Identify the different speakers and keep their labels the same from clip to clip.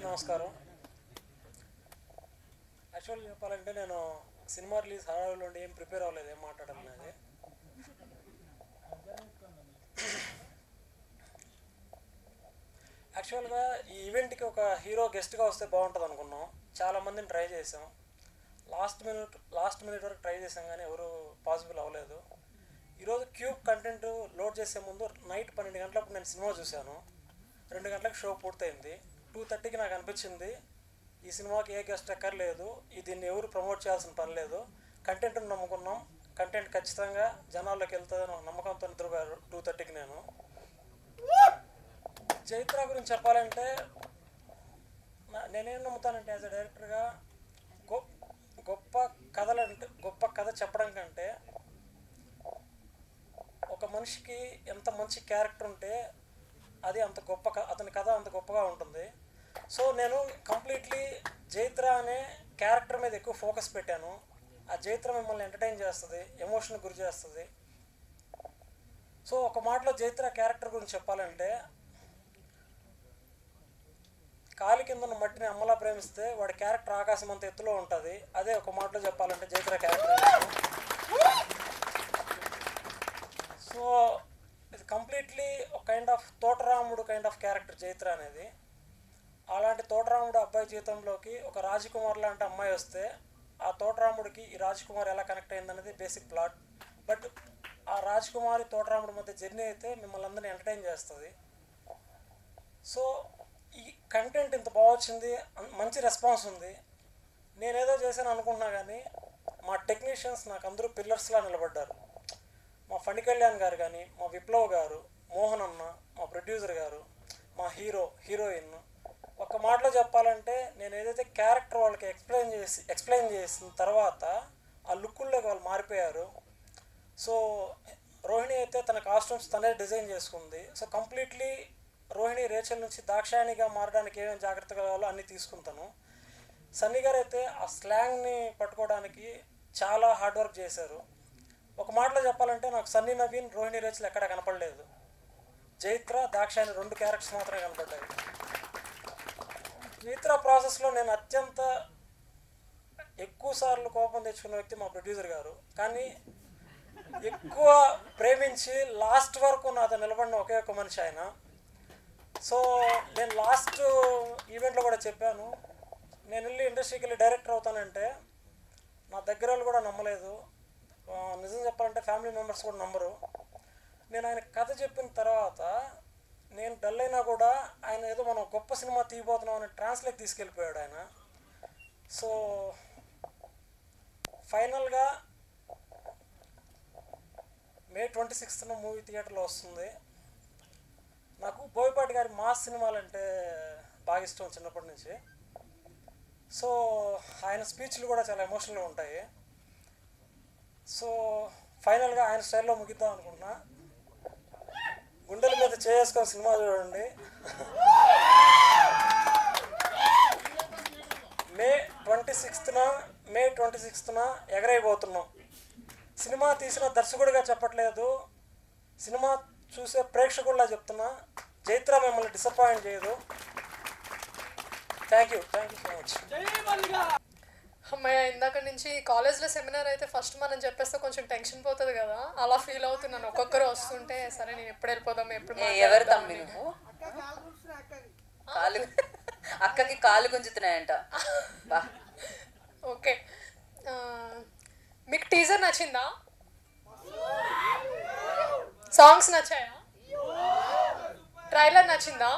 Speaker 1: నమస్కారం. యాక్చువల్ చెప్పాలంటే నేను సినిమా రిలీజ్ హడావిడిలో ఉండి ఏం ప్రిపేర్ అవ్వలేదు, ఏం మాట్లాడాలనేది. యాక్చువల్గా ఈ ఈవెంట్కి ఒక హీరో గెస్ట్గా వస్తే బాగుంటుంది అనుకున్నాం. చాలామందిని ట్రై చేసాం. లాస్ట్ మినిట్ వరకు ట్రై చేసాం కానీ ఎవరు పాసిబుల్ అవ్వలేదు. ఈరోజు క్యూబ్ కంటెంట్ లోడ్ చేసే ముందు నైట్ 12 గంటలకు నేను సినిమా చూశాను. 2 గంటలకు షో పూర్తయింది. 2:30కి నాకు అనిపించింది ఈ సినిమాకి ఏ గెస్ట్ ఎక్కర్లేదు, దీన్ని ఎవరు ప్రమోట్ చేయాల్సిన పని లేదు, కంటెంట్ని నమ్ముకున్నాం, కంటెంట్ ఖచ్చితంగా జనాల్లోకి వెళ్తుందని నమ్మకంతో నిద్రపోయారు 2:30కి. నేను చైత్ర గురించి చెప్పాలంటే నేనేం నమ్ముతానంటే యాజ్ అ డైరెక్టర్గా గొప్ప కథ చెప్పడం కంటే ఒక మనిషికి ఎంత మంచి క్యారెక్టర్ ఉంటే అది అంత అతని కథ అంత గొప్పగా ఉంటుంది. సో నేను కంప్లీట్లీ జైత్ర అనే క్యారెక్టర్ మీద ఎక్కువ ఫోకస్ పెట్టాను. ఆ జైత్ర మిమ్మల్ని ఎంటర్టైన్ చేస్తుంది, ఎమోషన్ గురి చేస్తుంది. సో ఒక మాటలో జైత్ర క్యారెక్టర్ గురించి చెప్పాలంటే, కాలి కింద ఉన్న మట్టిని అమ్మలా ప్రేమిస్తే వాడి క్యారెక్టర్ ఆకాశం అంత ఎత్తులో ఉంటుంది. అదే ఒక మాటలో చెప్పాలంటే జైత్ర క్యారెక్టర్. సో ఇది కంప్లీట్లీ ఒక కైండ్ ఆఫ్ తోటరాముడు కైండ్ ఆఫ్ క్యారెక్టర్ జైత్ర అనేది. అలాంటి తోటరాముడు అబ్బాయి జీవితంలోకి ఒక రాజకుమార్ లాంటి అమ్మాయి వస్తే ఆ తోటరాముడికి ఈ రాజకుమార్ ఎలా కనెక్ట్ అయిందనేది బేసిక్ ప్లాట్. బట్ ఆ రాజకుమారి తోటరాముడి మధ్య జర్నీ అయితే మిమ్మల్ని అందరినీ ఎంటర్టైన్ చేస్తుంది. సో ఈ కంటెంట్ ఇంత బాగా వచ్చింది, మంచి రెస్పాన్స్ ఉంది. నేనేదో చేశాను అనుకుంటున్నా కానీ మా టెక్నీషియన్స్ నాకు అందరూ పిల్లర్స్లా నిలబడ్డారు. మా ఫణి కళ్యాణ్ గారు కానీ, మా విప్లవ్ గారు, మోహన్ అన్న, మా ప్రొడ్యూసర్ గారు, మా హీరోయిన్. ఒక మాటలో చెప్పాలంటే నేను ఏదైతే క్యారెక్టర్ వాళ్ళకి ఎక్స్ప్లెయిన్ చేసిన తర్వాత ఆ లుక్కుల్లోకి వాళ్ళు మారిపోయారు. సో రోహిణి అయితే తన కాస్ట్యూమ్స్ తనే డిజైన్ చేసుకుంది. సో కంప్లీట్లీ రోహిణి రేచల్ నుంచి దాక్షాయణిగా మారడానికి ఏమేమి జాగ్రత్తగా కావాలో అన్నీ తీసుకుంటాను. సన్నీ గారు అయితే ఆ స్లాంగ్ని పట్టుకోవడానికి చాలా హార్డ్ వర్క్ చేశారు. ఒక మాటలో చెప్పాలంటే నాకు సన్నీ నవీన్, రోహిణి రేచల్ ఎక్కడా కనపడలేదు. జైత్ర, దాక్షాయణి 2 క్యారెక్టర్స్ మాత్రమే కనపడ్డాయి. జైత్ర ప్రాసెస్లో నేను అత్యంత ఎక్కువ సార్లు కోపం తెచ్చుకున్న వ్యక్తి మా ప్రొడ్యూసర్ గారు. కానీ ఎక్కువ ప్రేమించి లాస్ట్ వరకు నాతో నిలబడిన ఒకే ఒక మనిషి ఆయన. సో నేను లాస్ట్ ఈవెంట్లో కూడా చెప్పాను, నేను వెళ్ళి ఇండస్ట్రీకి వెళ్ళి డైరెక్టర్ అవుతానంటే నా దగ్గర వాళ్ళు కూడా నమ్మలేదు. నిజం చెప్పాలంటే ఫ్యామిలీ మెంబర్స్ కూడా నమ్మరు. నేను ఆయన కథ చెప్పిన తర్వాత నేను డల్ అయినా కూడా ఆయన ఏదో మనం గొప్ప సినిమా తీయబోతున్నాం అని ట్రాన్స్లేట్ తీసుకెళ్ళిపోయాడు ఆయన. సో ఫైనల్గా May 26న మూవీ థియేటర్లో వస్తుంది. నాకు బోయపాటి గారి మాస్ సినిమాలంటే బాగా ఇష్టం చిన్నప్పటి నుంచి. సో ఆయన స్పీచ్లు కూడా చాలా ఎమోషనల్గా ఉంటాయి. సో ఫైనల్గా ఆయన స్టైల్లో ముగిద్దాం అనుకుంటున్నా. గుండెల మీద చేసుకొని సినిమా చూడండి. May 26న ఎగరైపోతున్నాం. సినిమా తీసిన దర్శకుడిగా చెప్పట్లేదు, సినిమా చూసే ప్రేక్షకుల్లా చెప్తున్నా. జైత్ర మిమ్మల్ని డిసప్పాయింట్ చేయదు. Thank you so much.
Speaker 2: అమ్మాయి ఇందాక నుంచి కాలేజ్లో సెమినార్ అయితే ఫస్ట్ మనం చెప్పేస్తే కొంచెం టెన్షన్ పోతుంది కదా, అలా ఫీల్ అవుతున్నాను. ఒక్కొక్కరు వస్తుంటే సరే నేను ఎప్పుడు వెళ్ళిపోదాం, ఎప్పుడు
Speaker 3: ఎవరు తమ్మి నువ్వు? అక్కకి కాలు గుంజుతున్నాయంట.
Speaker 2: ఓకే, మీకు టీజర్ నచ్చిందా? సాంగ్స్ నచ్చాయా? ట్రైలర్ నచ్చిందా?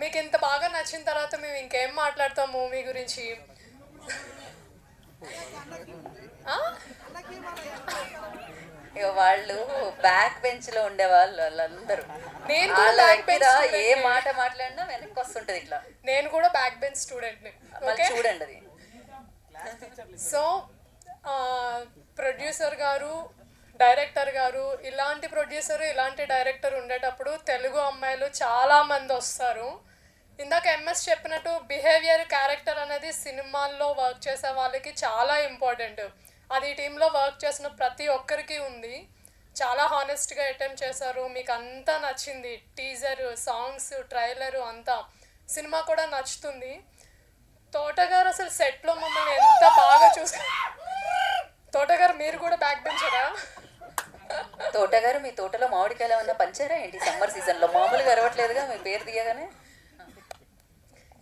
Speaker 2: మీకు ఇంత బాగా నచ్చిన తర్వాత మేము ఇంకేం మాట్లాడతాం మూవీ గురించి?
Speaker 3: వాళ్ళు బ్యాక్ బెంచ్ లో ఉండేవాళ్ళు వాళ్ళందరూ.
Speaker 2: నేను
Speaker 3: ఏ మాట మాట్లాడినా వెనక్కి వస్తుంటది ఇట్లా.
Speaker 2: నేను కూడా బ్యాక్ బెంచ్ స్టూడెంట్ని.
Speaker 3: చూడండి అది.
Speaker 2: సో ప్రొడ్యూసర్ గారు, డైరెక్టర్ గారు, ఇలాంటి ప్రొడ్యూసర్ ఇలాంటి డైరెక్టర్ ఉండేటప్పుడు తెలుగు అమ్మాయిలు చాలామంది వస్తారు. ఇందాక ఎంఎస్ చెప్పినట్టు బిహేవియర్, క్యారెక్టర్ అనేది సినిమాల్లో వర్క్ చేసే వాళ్ళకి చాలా ఇంపార్టెంట్. అది టీంలో వర్క్ చేసిన ప్రతి ఒక్కరికి ఉంది. చాలా హానెస్ట్గా అటెంప్ట్ చేశారు. మీకు అంతా నచ్చింది, టీజర్, సాంగ్స్, ట్రైలరు అంతా. సినిమా కూడా నచ్చుతుంది. తోటగారు అసలు సెట్లో మమ్మల్ని ఎంత బాగా తోటగారు మీరు కూడా బ్యాక్ బెంచరా?
Speaker 3: తోటగారు మీ తోటలో మామిడికాయలు ఏమన్నా పంచారా ఏంటి సమ్మర్ సీజన్లో? మామూలుగా అరవట్లేదుగా మీ పేరు తీయగానే.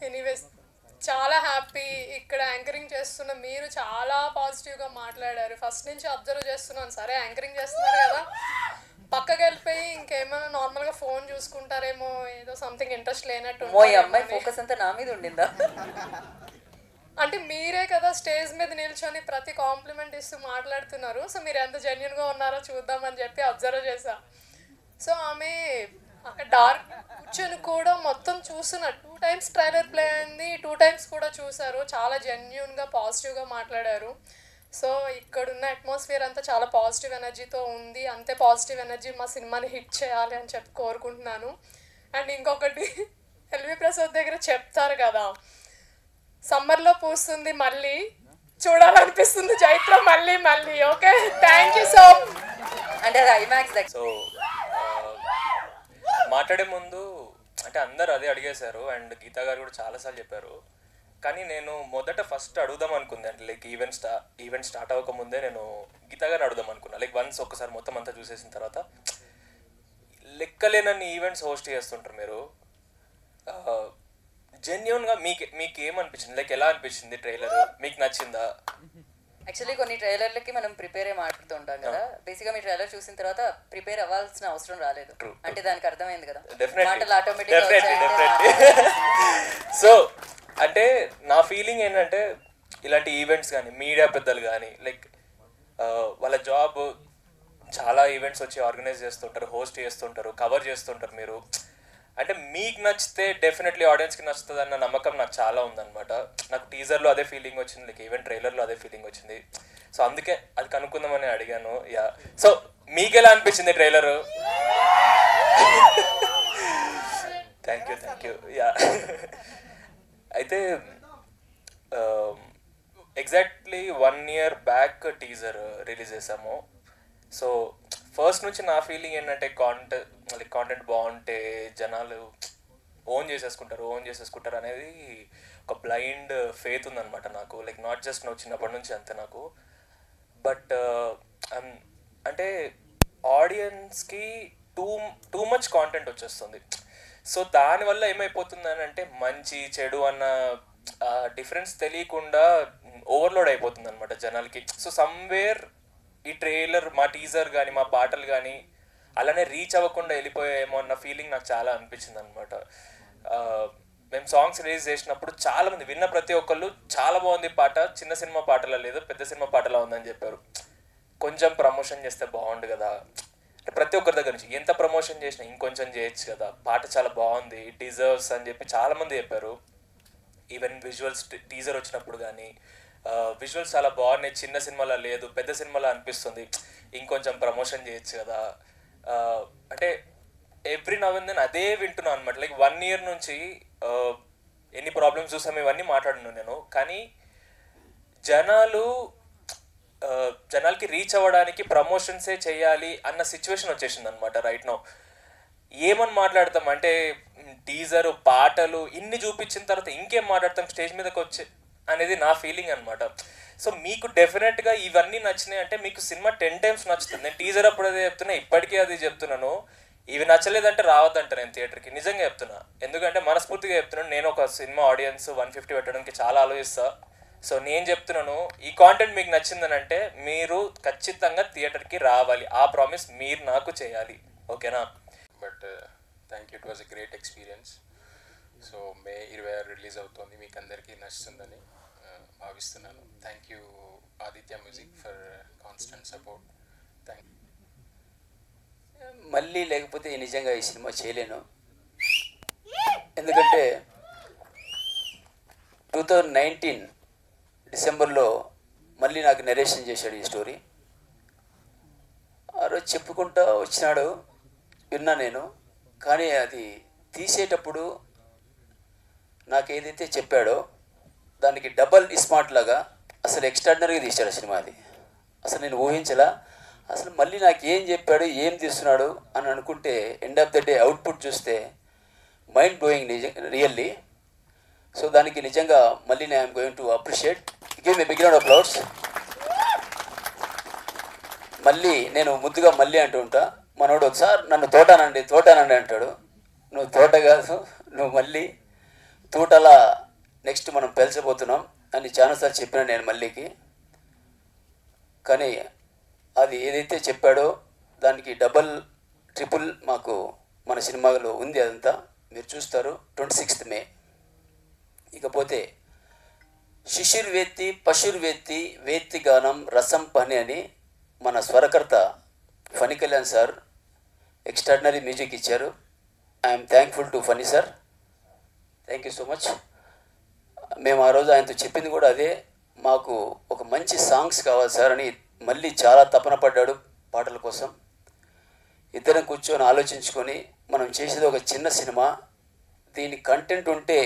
Speaker 2: ఎనీవేస్ చాలా హ్యాపీ. ఇక్కడ యాంకరింగ్ చేస్తున్న మీరు చాలా పాజిటివ్గా మాట్లాడారు. ఫస్ట్ నుంచి అబ్జర్వ్ చేస్తున్నాను. సరే యాంకరింగ్ చేస్తున్నారు కదా, పక్కకి వెళ్ళిపోయి ఇంకేమైనా నార్మల్గా ఫోన్ చూసుకుంటారేమో, ఏదో సంథింగ్ ఇంట్రెస్ట్ లేనట్టు.
Speaker 3: అమ్మాయి ఫోకస్ అంతా నా మీద ఉండిందా?
Speaker 2: అంటే మీరే కదా స్టేజ్ మీద నిల్చొని ప్రతి కాంప్లిమెంట్ ఇస్తూ మాట్లాడుతున్నారు. సో మీరు ఎంత జెన్యున్గా ఉన్నారో చూద్దామని చెప్పి అబ్జర్వ్ చేశా. సో ఆమె అక్కడ డార్క్ కూర్చొని కూడా మొత్తం చూస్తున్నారు. 2 times ట్రైలర్ ప్లే అయింది, 2 times కూడా చూసారు. చాలా జెన్యున్గా పాజిటివ్గా మాట్లాడారు. సో ఇక్కడున్న అట్మాస్ఫియర్ అంతా చాలా పాజిటివ్ ఎనర్జీతో ఉంది. అంతే పాజిటివ్ ఎనర్జీ మా సినిమాని హిట్ చేయాలి అని చెప్పి కోరుకుంటున్నాను. అండ్ ఇంకొకటి, ఎల్వి ప్రసాద్ దగ్గర చెప్తారు కదా, సమ్మర్లో పూస్తుంది మళ్ళీ, చూడాలనిపిస్తుంది చైత్ర మళ్ళీ మళ్ళీ. Okay, thank you so much.
Speaker 3: అంటే అది ఐమాక్స్.
Speaker 4: సో మాట్లాడే ముందు అంటే అందరు అదే అడిగేశారు అండ్ గీతా గారు కూడా చాలాసార్లు చెప్పారు. కానీ నేను మొదట ఫస్ట్ అడుగుదాం అనుకుంది, అంటే లైక్ ఈవెంట్ స్టార్ట్ అవ్వకముందే నేను గీతా గారిని అడుగుదాం అనుకున్నా. లైక్ వన్స్ ఒక్కసారి మొత్తం అంతా చూసేసిన తర్వాత, లెక్కలేనన్ని ఈవెంట్స్ హోస్ట్ చేస్తుంటారు మీరు, జెన్యున్గా మీకు ఏమనిపించింది? లైక్ ఎలా అనిపించింది ట్రైలర్? మీకు నచ్చిందా?
Speaker 3: యాక్చువల్లీ కొన్ని ట్రైలర్లకి మనం ప్రిపేర్ అయ్యి మాట్లాడుతూ ఉంటాం కదా. బేసిక్గా మీ ట్రైలర్ చూసిన తర్వాత ప్రిపేర్ అవ్వాల్సిన అవసరం రాలేదు. అంటే దానికి అర్థమైంది కదా, మాటలు ఆటోమేటిక్గా.
Speaker 4: సో అంటే నా ఫీలింగ్ ఏంటంటే, ఇలాంటి ఈవెంట్స్ కానీ మీడియా పెద్దలు కానీ లైక్ వాళ్ళ జాబ్ చాలా ఈవెంట్స్ వచ్చి ఆర్గనైజ్ చేస్తుంటారు, హోస్ట్ చేస్తుంటారు, కవర్ చేస్తుంటారు. మీరు అంటే మీకు నచ్చితే డెఫినెట్లీ ఆడియన్స్కి నచ్చుతుంది అన్న నమ్మకం నాకు చాలా ఉందన్నమాట. నాకు టీజర్లో అదే ఫీలింగ్ వచ్చింది, లైక్ ఈవెంట్ ట్రైలర్లో అదే ఫీలింగ్ వచ్చింది. సో అందుకే అది కనుక్కుందామని అడిగాను. యా, సో మీకు ఎలా అనిపించింది ట్రైలరు? Thank you. యా, అయితే exactly 1 year back teaser release చేసాము. సో ఫస్ట్ నుంచి నా ఫీలింగ్ ఏంటంటే, కాంటెంట్ బాగుంటే జనాలు ఓన్ చేసేసుకుంటారు అనేది ఒక బ్లైండ్ ఫేత్ ఉందన్నమాట నాకు. లైక్ నాట్ జస్ట్ నువ్వు చిన్నప్పటి నుంచి అంతే నాకు. బట్ అంటే ఆడియన్స్కి టూ మచ్ కాంటెంట్ వచ్చేస్తుంది. సో దానివల్ల ఏమైపోతుంది అని అంటే, మంచి చెడు అన్న డిఫరెన్స్ తెలియకుండా ఓవర్లోడ్ అయిపోతుంది అనమాట జనాలకి. సో సమ్వేర్ ఈ ట్రైలర్, మా టీజర్ కానీ మా పాటలు కానీ అలానే రీచ్ అవ్వకుండా వెళ్ళిపోయాయేమో అన్న ఫీలింగ్ నాకు చాలా అనిపించింది అనమాట. మేము సాంగ్స్ రిలీజ్ చేసినప్పుడు చాలామంది విన్న ప్రతి ఒక్కళ్ళు చాలా బాగుంది పాట, చిన్న సినిమా పాటలా లేదు పెద్ద సినిమా పాటలా ఉందని చెప్పారు. కొంచెం ప్రమోషన్ చేస్తే బాగుండు కదా, ప్రతి ఒక్కరి దగ్గర నుంచి ఎంత ప్రమోషన్ చేసినా ఇంకొంచెం చేయొచ్చు కదా, పాట చాలా బాగుంది, డిజర్వ్స్ అని చెప్పి చాలామంది చెప్పారు. ఈవెన్ విజువల్స్ టీజర్ వచ్చినప్పుడు కానీ విజువల్స్ చాలా బాగున్నాయి, చిన్న సినిమాలో లేదు పెద్ద సినిమాలో అనిపిస్తుంది, ఇంకొంచెం ప్రమోషన్ చేయొచ్చు కదా. అంటే ఎవ్రీ నవ్ అండ్ దెన్ అదే వింటున్నాను అనమాట. లైక్ 1 year నుంచి ఎన్ని ప్రాబ్లమ్స్ చూసాము ఇవన్నీ మాట్లాడినాను నేను. కానీ జనాలకి రీచ్ అవ్వడానికి ప్రమోషన్సే చేయాలి అన్న సిచ్యువేషన్ వచ్చేసింది అనమాట రైట్ నౌ. ఏమని మాట్లాడతాం అంటే, టీజరు పాటలు ఇన్ని చూపించిన తర్వాత ఇంకేం మాట్లాడతాం స్టేజ్ మీదకి వచ్చి అనేది నా ఫీలింగ్ అనమాట. సో మీకు డెఫినెట్గా ఇవన్నీ నచ్చినాయి అంటే మీకు సినిమా 10 times నచ్చుతుంది. నేను టీజర్ అప్పుడు అదే చెప్తున్నా, ఇప్పటికీ అది చెప్తున్నాను. ఇవి నచ్చలేదంటే రావద్దంట నేను థియేటర్కి, నిజంగా చెప్తున్నా. ఎందుకంటే మనస్ఫూర్తిగా చెప్తున్నాను, నేను ఒక సినిమా ఆడియన్స్ 150 పెట్టడానికి చాలా ఆలోచిస్తా. సో నేను చెప్తున్నాను, ఈ కాంటెంట్ మీకు నచ్చిందని అంటే మీరు ఖచ్చితంగా థియేటర్కి రావాలి, ఆ ప్రామిస్ మీరు నాకు చేయాలి, ఓకేనా?
Speaker 5: But thank you, it was a great experience. So May 26 release అవుతుంది, మీకు అందరికీ నచ్చుతుందని భావిస్తున్నాను. Thank you Aditya music for constant support. Thank you.
Speaker 6: మళ్ళీ లేకపోతే నిజంగా ఈ సినిమా చేయలేను. ఎందుకంటే 2019 డిసెంబర్లో మళ్ళీ నాకు నరేషన్ చేశాడు ఈ స్టోరీ. ఆ రోజు చెప్పుకుంటూ వచ్చినాడు, విన్నా నేను. కానీ అది తీసేటప్పుడు నాకు ఏదైతే చెప్పాడో దానికి డబల్ స్మార్ట్ లాగా అసలు ఎక్స్ట్రాడినరీగా తీశాడు సినిమా. అది అసలు నేను ఊహించలా. అసలు మళ్ళీ నాకు ఏం చెప్పాడు, ఏం తీస్తున్నాడు అని అనుకుంటే end of the day output చూస్తే మైండ్ బ్లోయింగ్ రియల్లీ. దానికి నిజంగా మళ్ళీ I'm going to appreciate. Give me big round of applause. మళ్ళీ నేను ముద్దుగా మళ్ళీ అంటూ ఉంటా. మనోడు సార్ నన్ను తోటానండి అంటాడు. నువ్వు తోట కాదు, నువ్వు మళ్ళీ తోటలా నెక్స్ట్ మనం పెంచబోతున్నాం అని చాలాసార్లు చెప్పినా నేను మళ్ళీకి. కానీ అది ఏదైతే చెప్పాడో దానికి డబల్ ట్రిపుల్ మాకు మన సినిమాలో ఉంది. అదంతా మీరు చూస్తారు 26th మే. ఇకపోతే శిశుర్వేత్తి పశుర్వేత్తి వేత్తి గానం రసం పని అని మన స్వరకర్త Phani Kalyan sir extraordinary music ఇచ్చారు. I'm thankful to Phani sir. Thank you so much. మేము ఆ రోజు ఆయనతో చెప్పింది కూడా అదే, మాకు ఒక మంచి సాంగ్స్ కావాలి సార్ అని మళ్ళీ చాలా తపన పడ్డాడు పాటల కోసం. ఇద్దరం కూర్చొని ఆలోచించుకొని మనం చేసేది ఒక చిన్న సినిమా, దీని కంటెంట్ ఉంటే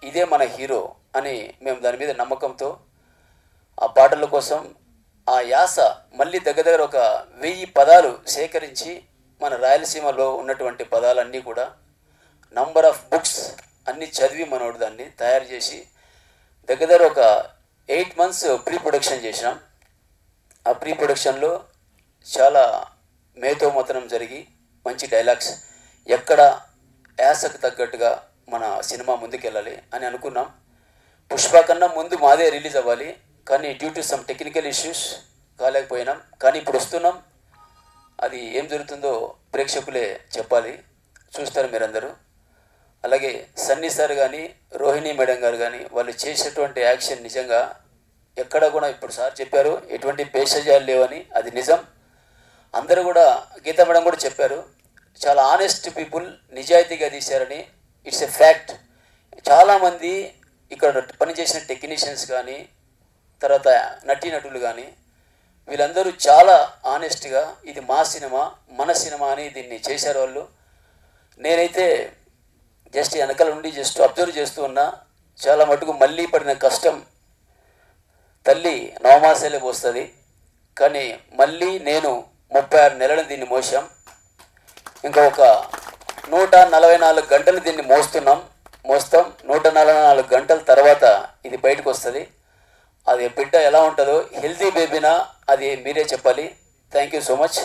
Speaker 6: ఇదే మన హీరో అని మేము దాని మీద నమ్మకంతో ఆ పాటల కోసం ఆ యాస మళ్ళీ దగ్గర ఒక 1000 పదాలు సేకరించి మన రాయలసీమలో ఉన్నటువంటి పదాలన్నీ కూడా నంబర్ ఆఫ్ బుక్స్ అన్నీ చదివి మనోడు దాన్ని తయారు చేసి దగ్గర ఒక 8 months ప్రీ ప్రొడక్షన్ చేసినాం. ఆ ప్రీ ప్రొడక్షన్లో చాలా మేధోమథనం జరిగి మంచి డైలాగ్స్, ఎక్కడ యాసకు తగ్గట్టుగా మన సినిమా ముందుకెళ్ళాలి అని అనుకున్నాం. పుష్ప కన్నా ముందు మాదే రిలీజ్ అవ్వాలి, కానీ due to some technical issues కాలేకపోయినాం. కానీ ఇప్పుడు వస్తున్నాం. అది ఏం జరుగుతుందో ప్రేక్షకులే చెప్పాలి, చూస్తారు మీరందరూ. అలాగే సన్నీ సార్ కానీ రోహిణి మేడం గారు కానీ వాళ్ళు చేసేటువంటి యాక్షన్ నిజంగా ఎక్కడ కూడా ఇప్పుడు సార్ చెప్పారు ఎటువంటి పేషజాలు లేవని, అది నిజం. అందరూ కూడా గీతా మేడం కూడా చెప్పారు చాలా ఆనెస్ట్ పీపుల్, నిజాయితీగా తీశారని. It's a fact. చాలామంది ఇక్కడ పనిచేసిన టెక్నీషియన్స్ కానీ తర్వాత నటీనటులు కానీ వీళ్ళందరూ చాలా ఆనెస్ట్గా ఇది మా సినిమా మన సినిమా అని దీన్ని చేశారు వాళ్ళు. నేనైతే జస్ట్ వెనకాల నుండి జస్ట్ అబ్జర్వ్ చేస్తూ ఉన్నా. చాలా మటుకు మళ్ళీ పడిన కష్టం తల్లి నవమాసాలే పోస్తుంది, కానీ మళ్ళీ నేను 36 నెలలు దీన్ని మోసాం. ఇంకా ఒక 144 గంటలు దీన్ని మోస్తాం. 144 గంటల తర్వాత ఇది బయటకు వస్తుంది. అది బిడ్డ ఎలా ఉంటుందో, హెల్తీ బేబీనా, అది మీరే చెప్పాలి. Thank you so much.